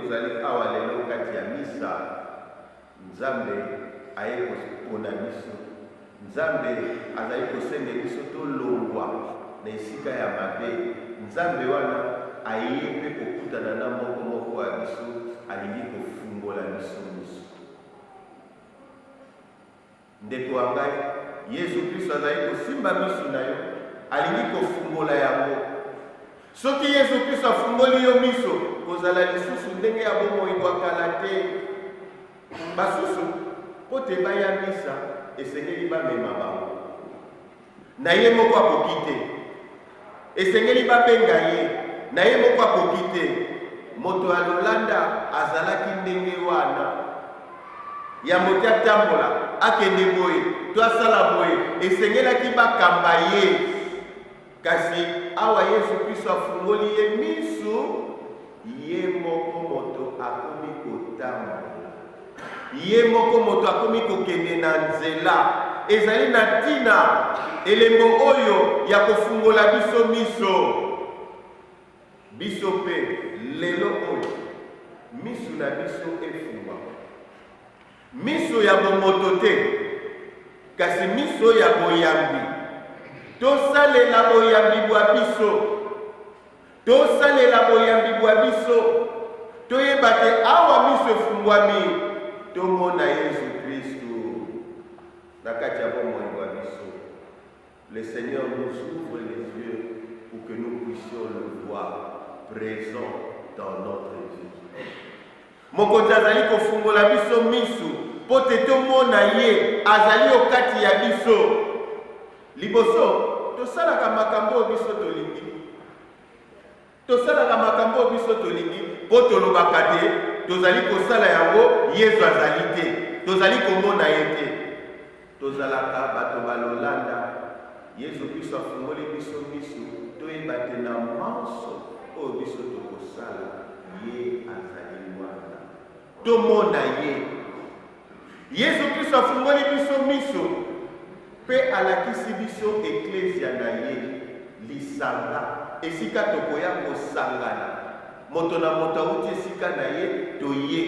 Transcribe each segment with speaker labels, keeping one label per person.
Speaker 1: tozali awa lelo kati ya misa, Nzambe aye kopona biso, Nzambe azali kosende biso tolongwa na esika ya mabe. Nzambe wana aye pe kokutana na moko ya biso, alingi kofungola biso miso. Ndeko wa ngai, Yesu Kristo azali kosimba miso na yo, alingi kofungola yango. Soki Yesu Kristo afungoli yo miso, kozala lisusu ndenge ya bomoi bwakala te. Basusu pote baya misa esengeli bamema bango, na ye moko akoki te. Esengeli babenga ye, na ye moko akoki te. Moto ya lolanda azalaki ndenge wana, ya moto atambola akende boye to asala boye, esengelaki bakamba ye. Kasi awa Yesu Kristo afungoli ye miso, ye moko moto akomi kotambola, ye moko moto akomi kokende na nzela. Ezali na tina elembo oyo ya kofungola biso miso. Biso pe lelo oyo miso na biso efungwa, miso ya bomoto te, kasi miso ya boyambi. Tosalela boyambi bwa biso, tosalela boyambi bwa biso, toyeba te awa miso efungwami, tomona Yesu Kristo na kati ya bomoi bwa biso. Le Seigneur nous ouvre les yeux pour que nous puissions le voir présent dans notre vie. Mokonzi azali kofungola biso miso po te tomona ye azali okati ya biso. Liboso tosalaka makambo biso tolingi, tosalaka makambo biso tolingi po tolobaka te tozali kosala yango Yesu azali te, tozali komona ye te. Tozalaka bato balolanda. Yesu Kristo afungoli biso miso toyeba te na manso oyo biso tokosala ye azali wana, tomona ye. Yesu Kristo afungoli biso miso pe alakisi biso eklesia na ye, lisanga, esika tokoya kosangana, moto na moto awuti esika na ye toye.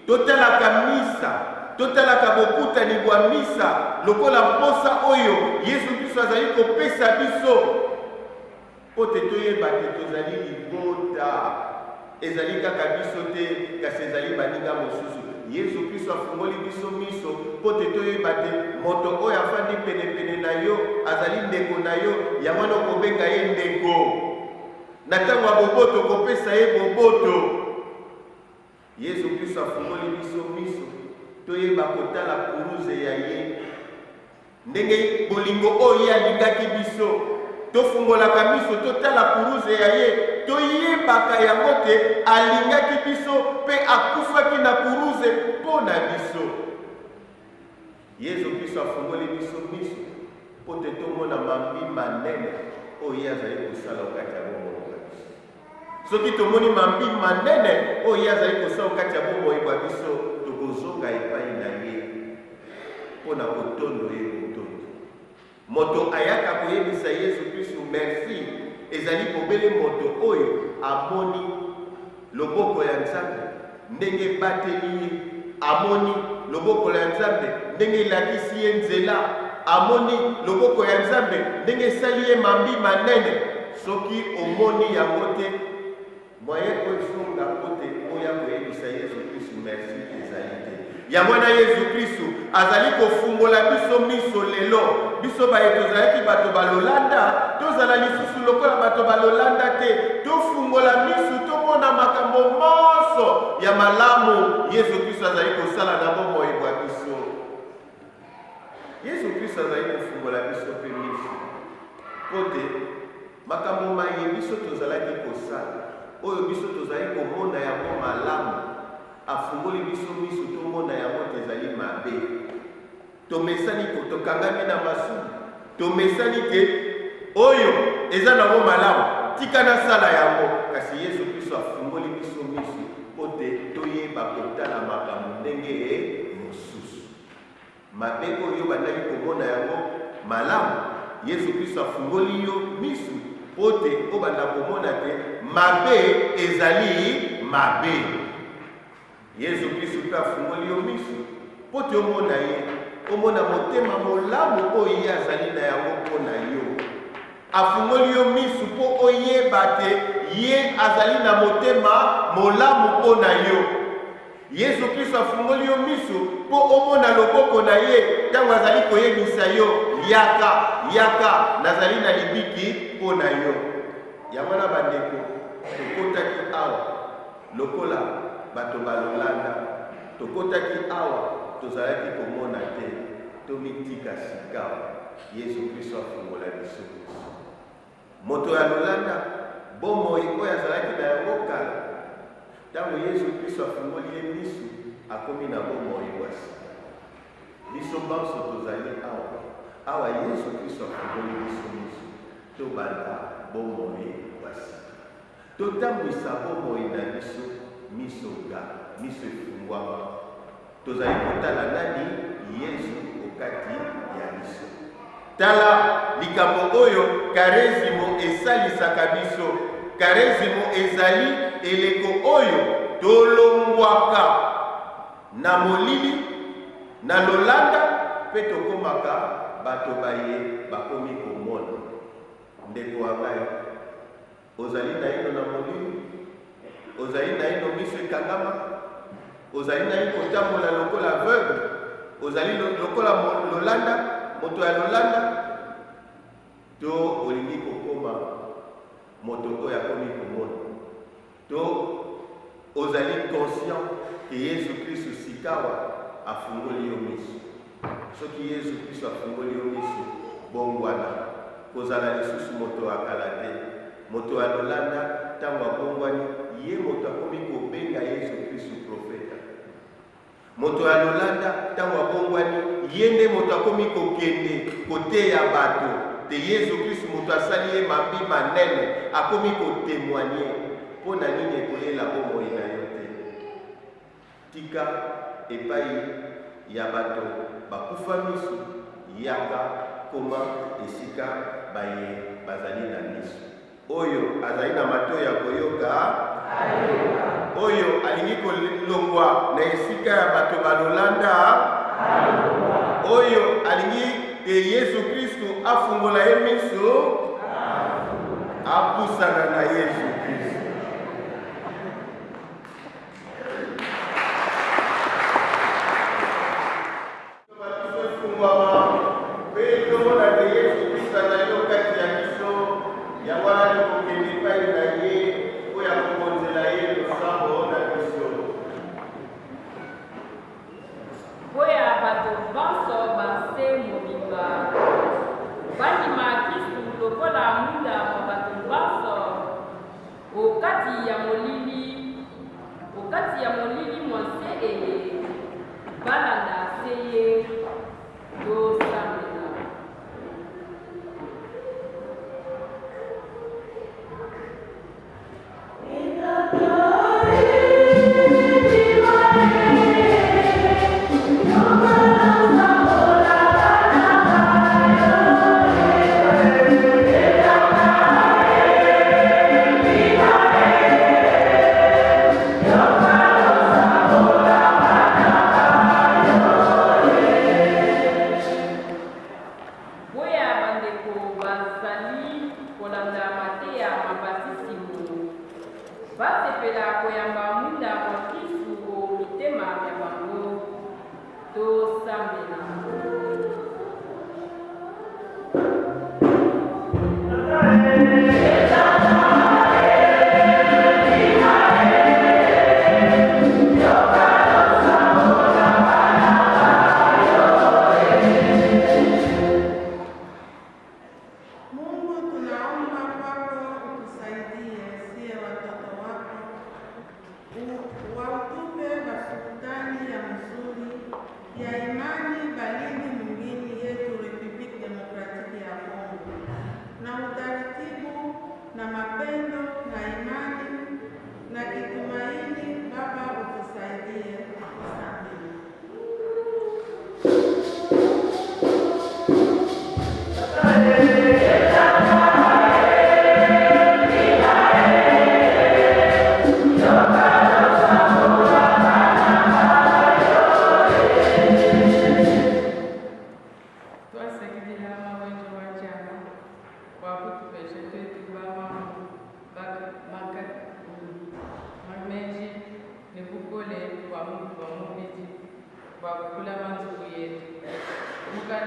Speaker 1: Totalaka misa, totalaka bokutani bwa misa lokola mposa oyo Yesu Kristo azali kopesa biso po te toyeba te tozali libota. Ezali kaka biso te, kasi ezali baninga mosusu. Yesu Kristo afungoli biso miso po te toyeba te moto oyo afandi penepene na yo azali ndeko na yo, yango wana okobenga ye ndeko. Na ntango ya boboto kopesa ye boboto. Yesu Kristo afungoli biso miso toyeba kotala kuruze ya ye, ndenge bolingo oyo alingaki biso. Tofungolaka miso totala kuruze ya ye, toyebaka yango te alingaki biso pe akufaki na kuruze mpo na biso. Yesu Kristo afungoli biso miso po te tomona mambi manene oyo azali kosala okati ya bomoi bwa biso. Soki tomoni mambi manene oyo azali kosala okati ya bomoi bwa biso, tokozonga epai na ye mpo na kotondo ye motondo. Moto ayaka koyebisa Yesu Kristo merci ezali kobele moto oyo amoni loboko ya Nzambe ndenge bateli ye, amoni loboko ya Nzambe ndenge elakisi ye nzela, amoni loboko ya Nzambe ndenge esali ye mambi manene. Soki omoni yango te, moyen kosunga kote oya koyebisa Yesu Kristo merci ezali te. Yango na Yesu Kristo azali kofungola biso miso lelo. Biso baye tozalaki bato balolanda, tozala lisusu lokola bato balolanda te. Tofungola miso tomona makambo monso ya malamu Yesu Kristo azali kosala na bomoi bwa biso. Yesu Kristo azali kofungola biso pe miso pote makambo maye biso tozalaki kosala oyo biso tozali komona yango malamu, afungoli biso miso tomona yango tezali mabe. Tomesani ko tokangami na masumu, tomesani ke oyo eza nango malamu, tika na sala yango. Kasi Yesu Kristo afungoli biso miso pote toyeba kotala makambo ndenge mosusu. Mabe oyo bandaki komona yango malamu, Yesu Kristo afungoli yo miso pote obanda komona te mabe ezali mabe. Yesu Kristo mpe afungoli yo miso mpo te omona ye, omona motema molamu oyo ye azali na yango mpo na yo. Afungoli yo miso mpo oyeba te ye azali na motema molamu mpo na yo. Yesu Kristo afungoli yo miso mpo omona loboko na ye ntango azali koyebisa yo yaka yaka nazali na libiki mpo na yo. Yango wana bandeko tokotaki awa lokola bato balolanda, tokotaki awa tozalaki komona te, tomitika sikawa. Yesu Kristo afungola biso miso. Moto ya lolanda bomoi oyo azalaki na yango kala, ntango Yesu Kristo afungoli ye miso akomi na bomoi wasi. Biso banso tozali awa Yesu Kristo afungoli biso miso tobanda bomoi wasi. Totambwisa bomoi na biso miso ga, miso efungwama. Tozali kotala nani? Yesu okati ya biso. Tala likambo oyo karizimo esalisaka biso. Karizimo ezali eleko oyo tolongwaka na molili na lolanda mpe tokomaka bato baye bakomi komona. Ndeko wa ngai, ozali na ino na molili, ozali na ino miso ekangama, ozali na ino kotambola lokola aveugle, ozali lokola lolanda, moto ya lolanda, to olingi kokoma moto oyo akomi komona, to ozali conscient ke Yesu Kristo sikawa afungoli yo miso. Soki Yesu Kristo afungoli yo miso, bongwana kozala lisusu moto akala te. Moto ya lolanda ntango abongwani ye moto akomi kobenga Yesu Kristo profeta. Moto ya lolanda ntango abongwani ye nde moto akomi kokende koteya bato te Yesu Kristo moto asali ye mabi manene akomi kotémoigner mpo na nini ekoyela bomoi na yo te. Tika epai ya bato bakufa miso yaka koma esika baye bazali na miso. Oyo azali na mato ya koyoka, oyo alingi kolongwa na esika ya bato balolanda, oyo alingi ke Yesu Kristo afungola ye miso, apusana na Yesu Kristo.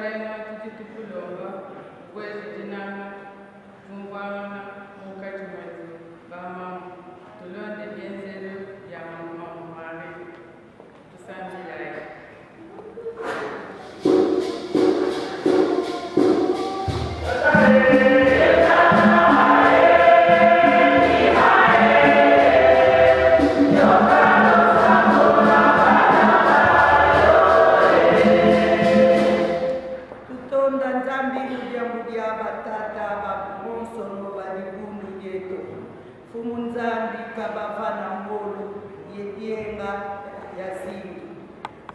Speaker 2: Tusalema tutitupulomba kwezi dinama tungwana mukati mwetu bamamu tulonde byenzero ya mama mare tusambilaye.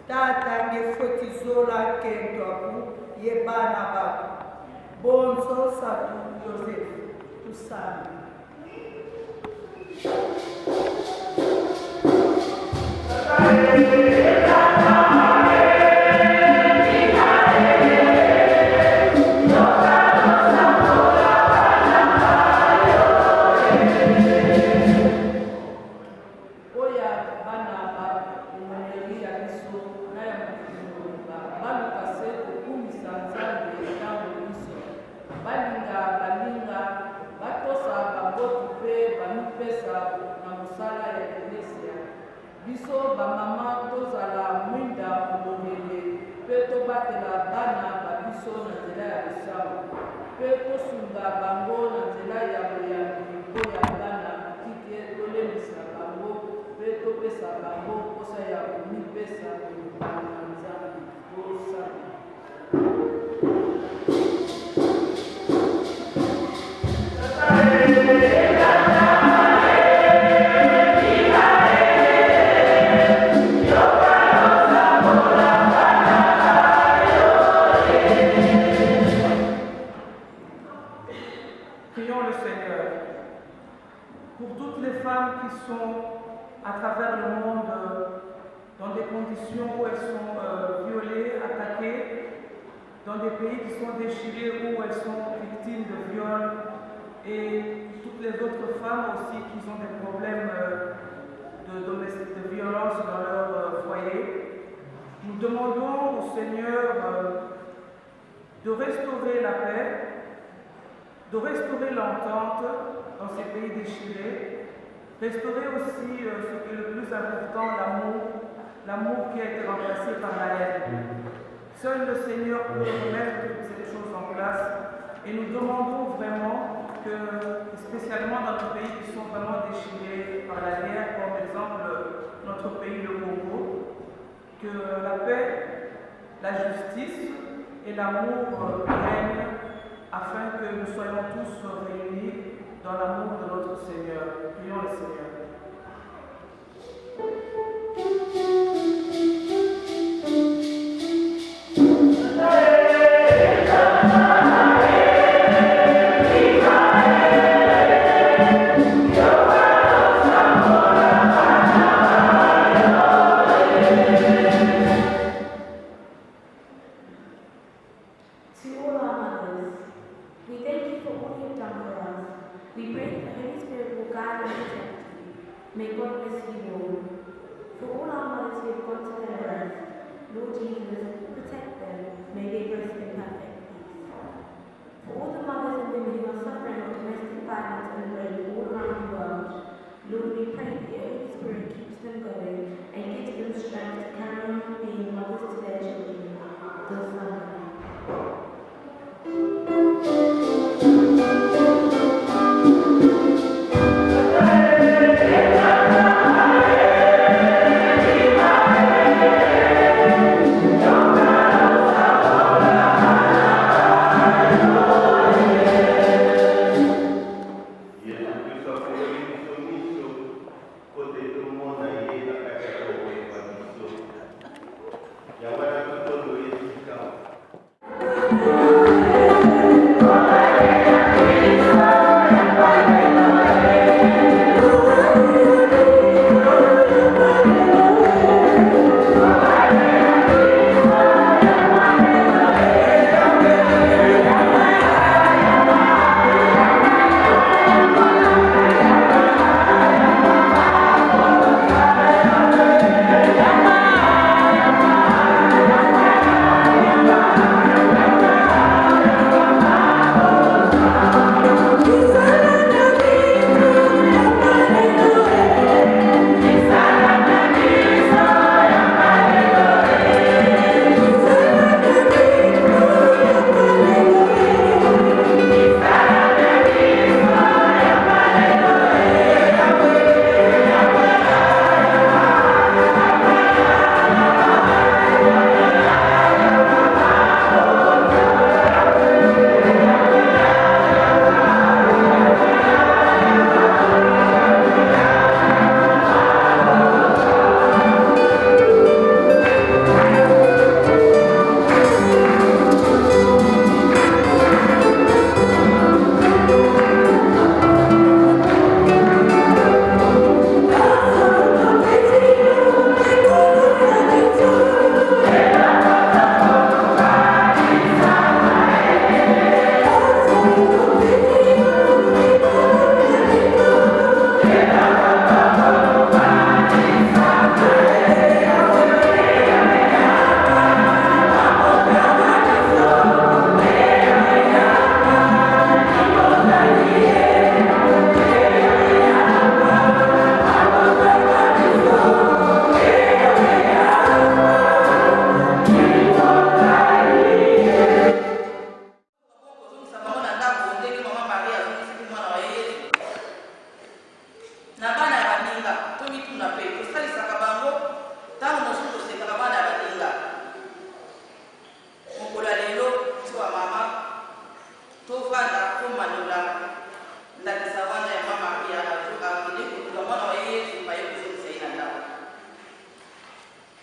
Speaker 3: Tata ngefoti zola kento aku yebana baku bonso satu Joseph tusami.
Speaker 4: Biso ba mama tozala mwinda mubongele pe tobatela bana ba biso na nzela ya lisamu pe tosunga bango na nzela ya boyambi mpo ya bana tike tolemisa bango pe topesa bango posa ya komipesa kolobana na Nzambe tosala.
Speaker 5: À travers le monde, dans des conditions où elles sont violées, attaquées, dans des pays qui sont déchirés, où elles sont victimes de viols, et toutes les autres femmes aussi qui ont des problèmes de violence dans leur foyer. Nous demandons au Seigneur de restaurer la paix, de restaurer l'entente dans ces pays déchirés, restaurer aussi ce qui est le plus important, l'amour qui a été remplacé par la haine. Seul le Seigneur peut remettre toutes ces choses en place et nous demandons vraiment que, spécialement dans nos pays qui sont vraiment déchirés par la guerre, comme exemple notre pays, le Congo, que la paix, la justice et l'amour règnent afin que nous soyons tous réunis dans l'amour de notre Seigneur. Prions le Seigneur.
Speaker 6: We thank you for all you've done for us. We pray that the Holy Spirit will guide and protect you.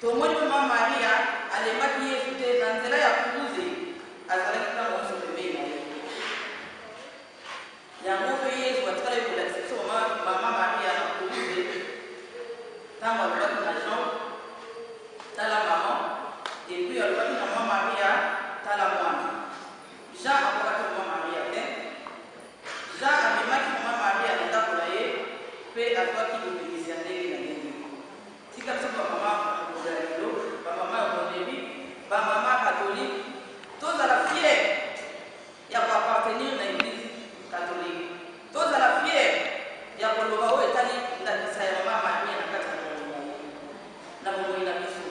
Speaker 6: tomoni mama Maria alembaki Yesu te na nzela ya kuuze azalaki na monso pembeni na ye yango mpe Yesu atikala ekolakisa biso mama Maria na kuuze ntango alobaki na Jean tala mama epuis alobaki na mama Maria tala mwana Jean akokaki mama Maria te Jean amemaki mama Maria na ndako na ye mpe azwaki bopekisi ya ndenge na ndenge tika biso bamama kozalelo bamama ya mondeli bamama catholique tozala fier ya koappartenir na église catholique tozala fier ya koloba oyo etali ndakisa ya mama Maria na kati na bomoi na biso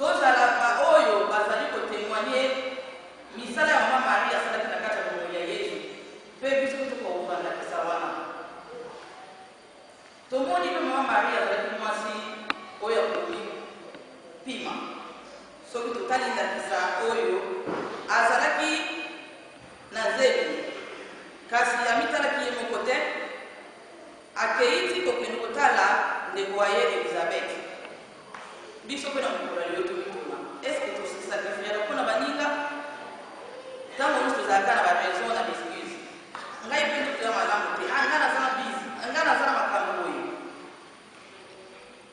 Speaker 6: tozala baoyo bazali kotémoigne misala ya mama Maria asalaki na kati ya bomoi ya Yesu mpe biso tokobandakisa wana tomoni mpe mama Maria azalaki mwasi oyo akomi pima soki totali ndakisa oyo azalaki na zebi kasi amitalaki ye moko te akeiti kokende kotala ndeko ye Elizabeth biso mpe na mokolo lelo tokituna eske tosakrifiyaka mpona baninga ntango nyonso tozalaka na baraison na baexcuse ngai mpe totoya malamu te anga naza na bisi anga naza na makambo oyo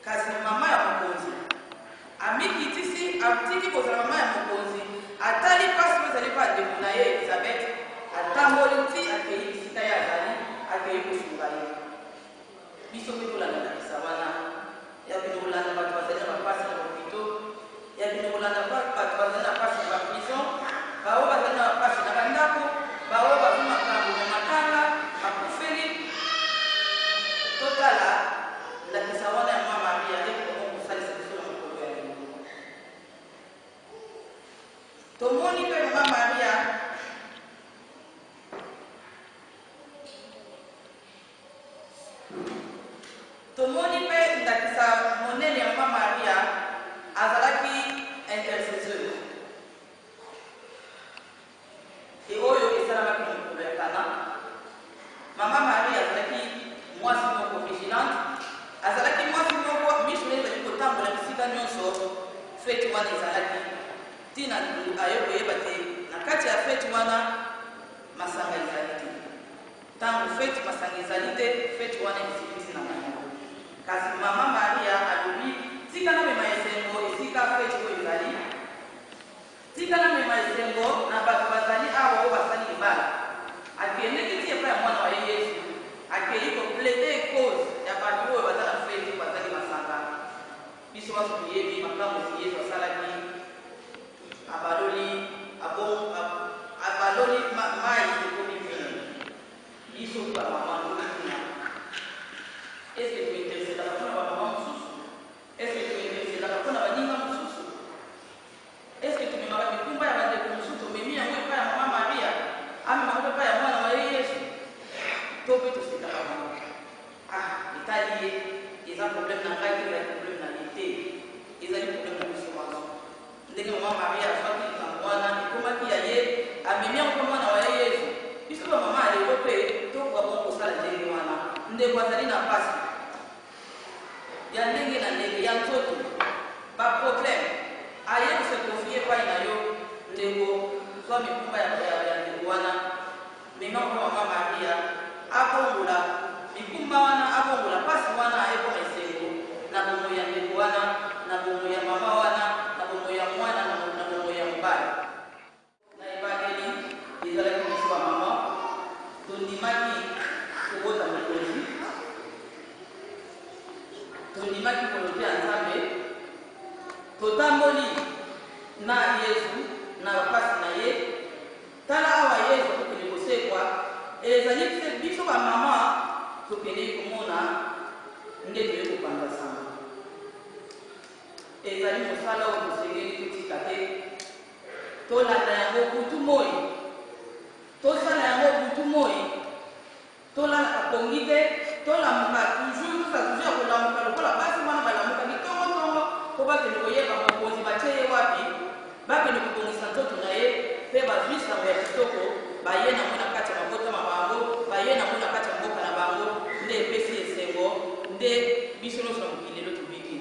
Speaker 6: kasi mama ya mokonzi amikitisi atiki kozala mama ya mokonzi atali mpasi mpe ezali mpe ndeko na ye Elizabeth atamboli ti akei bisika ye azali akei kosunga ye biso mpe tolandakisa wana yakende kolanda bato bazali na bapasi na bapito yakende kolanda bato bazali na pasi na baprison bao bazali na bapasi na bandako bao bazwi makambo na matanga bakufeli totala ndakisa wana ya mama Maria ekomo kosalisa biso na mokolo ya lelo tomoni mpe mama Maria tomoni mpe ndakisa monene ya mama Maria azalaki intercesseur e oyo esalamaki na mokolo ya Kana mama Maria azalaki mwasi moko vigilante azalaki mwasi moko miso na ye ezali kotambola bisika nyonso feti wana ezalaki ntina aye koyeba te na kati ya feti wana masanga ezali te ntango feti masanga ezali te feti wana ezibiti na bango kasi mama Maria alobi tika na mema esengo esika feti oyo ezali tika na mema esengo na bato bazali awa oyo basali libala akendeki ti epai ya mwana wa ye Yesu akei koplede cause ya bato oyo baza na feti bazali masanga biso baso toyebi makambo esi Yesu asalaki abaloli mai ekomi vino biso bamama tokituna eske tointereselaka mpona bamama mosusu eske tointereselaka mpona baninga mosusu eske tomemaka mikumba ya bandeko mosusu tomemi yango epai ya mama Maria amemaka mpe epai ya mwana wa ye Yesu to mpe tosekaka bango etali ye eza problème na ngai te ezali problème na ye te ezali problème na biso wana ndenge mama Maria azwaki likambo wana ekomaki ya ye amemi yango mpe mwana wa ye Yesu biso bamama ya lelo mpe tokoka bongo kosala ndenge wana ndeko azali na pasi ya ndenge na ndenge ya nzoto baproblème aye kosekonfie epai na yo ndeko zwa mikumba ya ndeko wana mema mpe mama Maria akongola mikumba wana akongola pasi wana ekoma esengo na bomoi ya ndeko wana na bomoi ya mama wana na bomoi ya mwana na bomoi ya mobali na ebandeli ezalaki biso ya mama tondimaki kobota mokonzi tondimaki kolobi ya Nzambe totamboli na Yesu na bapasi na ye tala awa Yesu tokende kosekwa ezali biso bamama tokende komona nde toye kopanda sango ezali mosala oyo tosengeli kotika te tolanda yango butu moi tosala yango butu moi tolanda pongi te tolamuka toujours ya kolamuka lokola basi wana balamukaki tongotongo po bakende koyeba mokonzi batie ye wapi bakende kobongisa nzoto na ye mpe bazwi sango ya kitoko baye nango na kati ya mabotama bango baye nango na kati ya mboka na bango nde epesi esengo nde biso nyonso na mokili lelo tobiki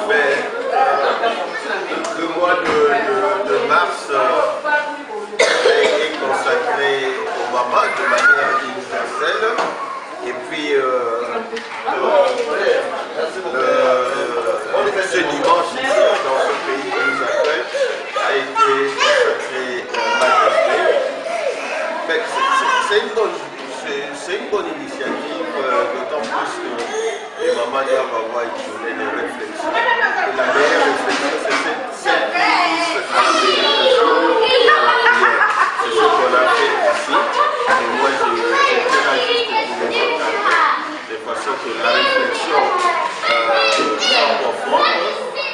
Speaker 1: Mais le mois de mars a été consacré au mamans de manière universelle. Et puis ce dimanche ici, dans ce pays qui nous accueille, a été consacré à Mother's Day. C'est une bonne initiative, d'autant plus que les mamans doivent avoir une journée de réflexion. Et la meilleure réflexion, c'est celle qui pousse à la méditation et à la prière. C'est ce qu'on a fait ici. Et moi, je tiens juste pour les encadrer, de façon que la réflexion soit profonde,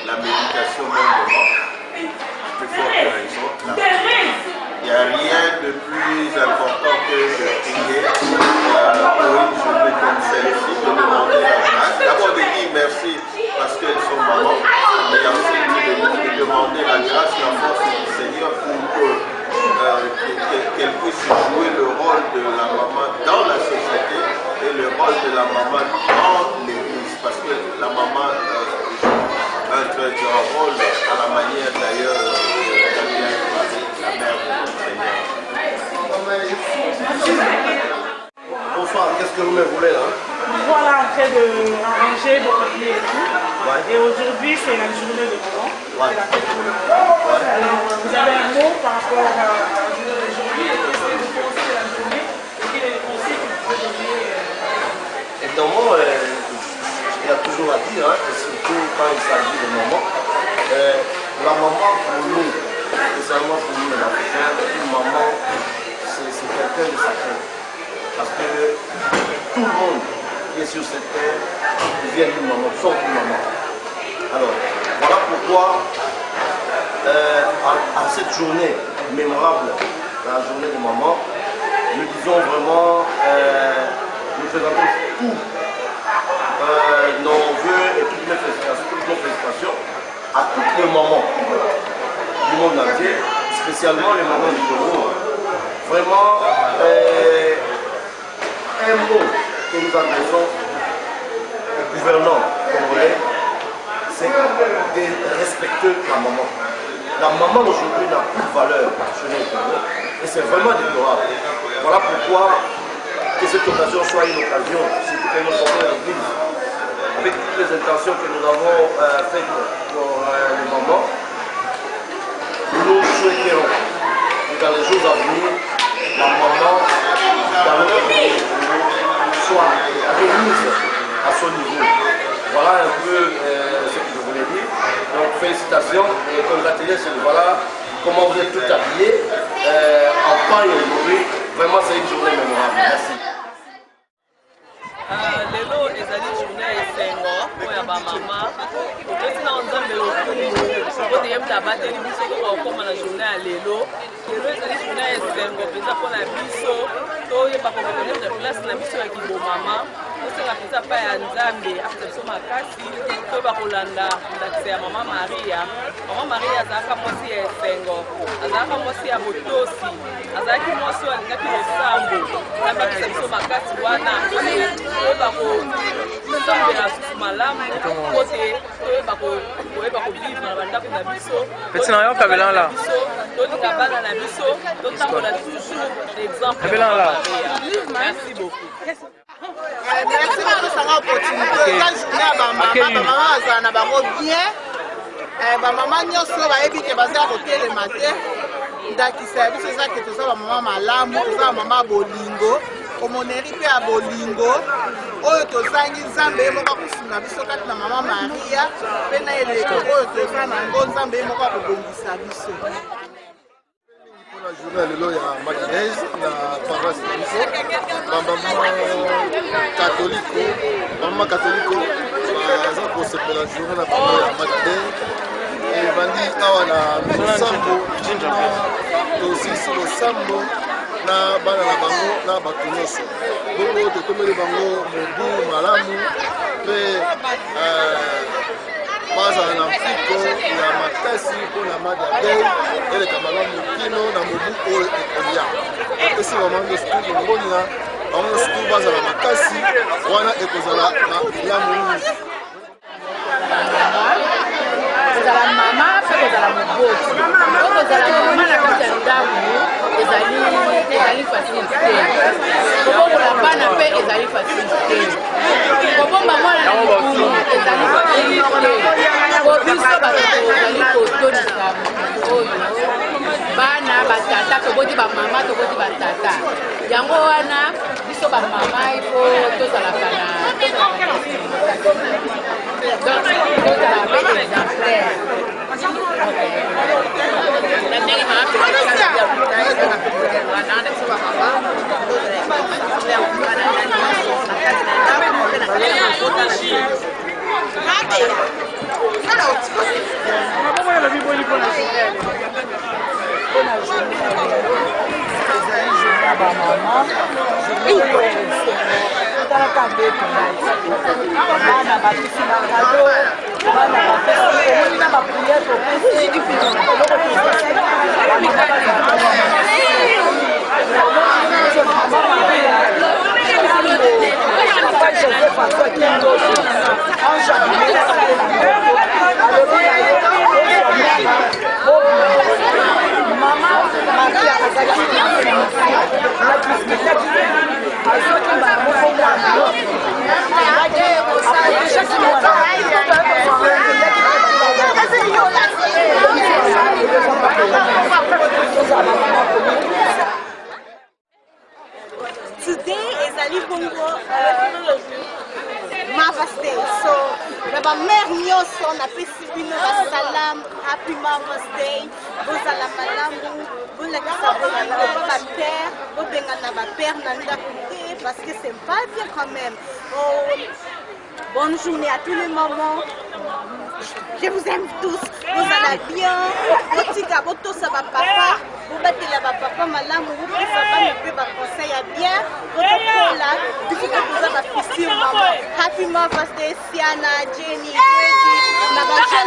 Speaker 1: la méditation même plus forte raison, la prière. Il n'y a rien de plus important que de prier pour une journée comme celle-ci, de demander la grâce. D'abord de dire merci parce qu'elles sont mamans, mais ensuite de demander la grâce, la force du Seigneur pour qu'elle puisse jouer le rôle de la maman dans la société et le rôle de la maman dans l'église. Parce que la maman joue un très grand rôle à la manière d'ailleurs la mère de notre Seigneur.
Speaker 7: Bonsoir, qu'est-ce que vous me voulez là?
Speaker 5: Voilà, en train d'arranger vos papiers et tout. Ouais. Et aujourd'hui, c'est la journée de maman.
Speaker 7: Ouais.
Speaker 5: C'est la fête pour le maman. Ouais. Alors, vous avez un mot par rapport à la journée d'aujourd'hui et qu'est-ce que vous pensez de la journée et quel est le conseil que vous pouvez donner
Speaker 7: Évidemment, il y a toujours à dire, et surtout quand il s'agit de maman, la maman pour nous, spécialement pour nous les Africains, une maman, c'est quelqu'un de sacré. Parce que tout le monde qui est sur cette terre vient d'une maman, sort d'une maman. Alors, voilà pourquoi à cette journée mémorable, la journée de maman, nous disons vraiment, nous présentons tous nos voeux et toutes nos félicitations à toutes les mamans du monde entier, spécialement les mamans du Congo. Vraiment, un mot que nous adressons au gouverneur congolais, c'est de respecter la maman. La maman d'aujourd'hui n'a plus de valeur chez nous au Congo et c'est vraiment déplorable. Voilà pourquoi que cette occasion soit une occasion, c'est que nous sommes à l'église, avec toutes les intentions que nous avons faites pour les mamans, nous souhaiterons que dans les jours à venir, la maman dans notre pays soit remise à son niveau. Voilà un peu ce que je voulais dire. Donc félicitations et congratulations. Voilà comment vous êtes tous habillés en paille aujourd'hui. Vraiment c'est une journée mémorable. Merci.
Speaker 8: Lelo ezali journée esengo oyo bamama opesi na nzambe lokumu po teyebita bateli biso kaka okoma na journée ya lelo ezali journée esengo mpenza mpona biso toyeba korekonetre place na biso ya kibomama tosenga mpenza epai ya nzambe apesa biso makasi toyeba kolanda ndakisa ya mama maria. Mama maria azalaka mwasi ya esengo, azalaka mwasi ya botosi, azalaki mwasi oyo alingaki losambo. Nzambe apesa biso makasi wana toyeba kosambela susu malamu po te toyeba kovivre na bandako na biso, tolinga bana na biso, totambola toujours l'exemple ya Mama Maria. Merci beaucoup.
Speaker 9: Merci beaucoup pour l'opportunité. La journée à maman azana na bango bien. Ba maman nyonso bayebi ke baza hotel le matin. Ndakisa biso za ke toza ba maman malamu, toza maman bolingo. Omoneri pe ya bolingo. Oyo tozangi nzambe moko kusunga biso kati na mama Maria. Pe na eleko oyo toza na ngo nzambe moko akobongisa biso.
Speaker 7: La journée lelo ya Mother's Day na paroisse na biso mama catholique baza kosepela journée na bango ya Mother's Day evandi awa na losambo tosisi losambo na bana na bango na bato nyonso bongo totomeli bango mobu malamu mpe bazala na mpiko ya makasi mpona Mother's Day eleka malamu kino na mobu oyo ekolia apesi bango nyonso longonia bango nyonso bazala makasi wana ekozala na bilamu mingi.
Speaker 10: boti okozala mama na kati ya ndako ezali facile te kobobola bana mpe ezali facile te kobomba mwana na mokulu ezali facile te po biso bato tozali kotolisa oyo bana batata toboti bamama toboti batata yango wana biso bamama ifo tozalaka na tozala mpe exemplaire
Speaker 11: Today is Ali Bongo Mother's Day. So, la mère nyoso na pesi bino salam, happy Mother's Day. Bozala malamu, bolakisa bolingo ba père, bobengana ba père na ndako te parce que c'est pas bien quand même. Oh, bonne journée à tous les mamans. Je vous aime tous. Vous allez bien. Botika botosa ba papa. Vous battez la papa malamu. Vous pouvez pas me faire un conseil à bien. Votre cola. Vous avez la fille maman. Happy Mother's Day, Siana, Jenny, Reggie, Nagaja.